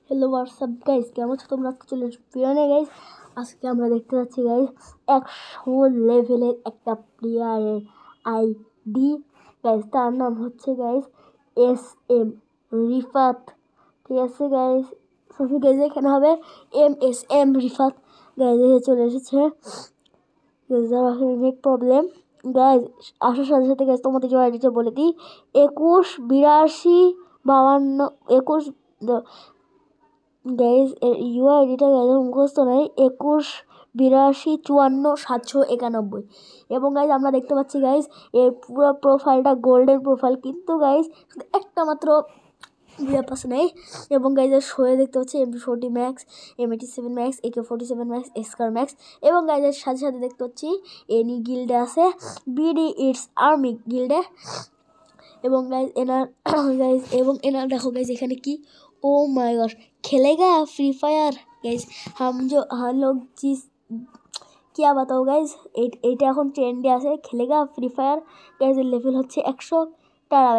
Hello WhatsApp guys, কেমন আছো তোমরা? চলে পিরানে গাইস। আজকে আমরা দেখতে পাচ্ছি গাইস 100 লেভেলের একটা প্লেয়ারের আইডি গাইস। তার নাম হচ্ছে গাইস SM রিফাত। ঠিক আছে গাইস, সবই গাইস এখানে হবে MSM রিফাত গাইস। চলে এসেছে নেট প্রবলেম গাইস। আসার সাথে সাথে গাইস তোমাদের যে আইডিটা বলে দিই, 21 82 52 গাইজ ইউআইডিটা গাইজ মুখস্থ নাই, 21 82 54 791। এবং গাইজ আমরা দেখতে পাচ্ছি গাইজ এর পুরো প্রোফাইলটা গোল্ডেন প্রোফাইল, কিন্তু গাইজ একটা মাত্র পাস নেই। এবং গাইজের শোয়ে দেখতে পাচ্ছি MP40 max, M87 max, AK47 max, scar max. এবং গাইজের সাথে সাথে দেখতে পাচ্ছি এনি গিল্ডে আছে, BD ইটস আর্মি গিল্ডে। এবং গাইজ এনার গাইজ এবং এনার দেখো গাইজ এখানে কি, ओ माय गॉड, खेलेगा फ्री फायर गाइज। हम लोग चीज क्या बताओ गाइज, এটা এখন ট্রেন্ডে আছে, খেলেগা ফ্রি ফায়ার গাইজ। এর লেভেল হচ্ছে 100 টাকা।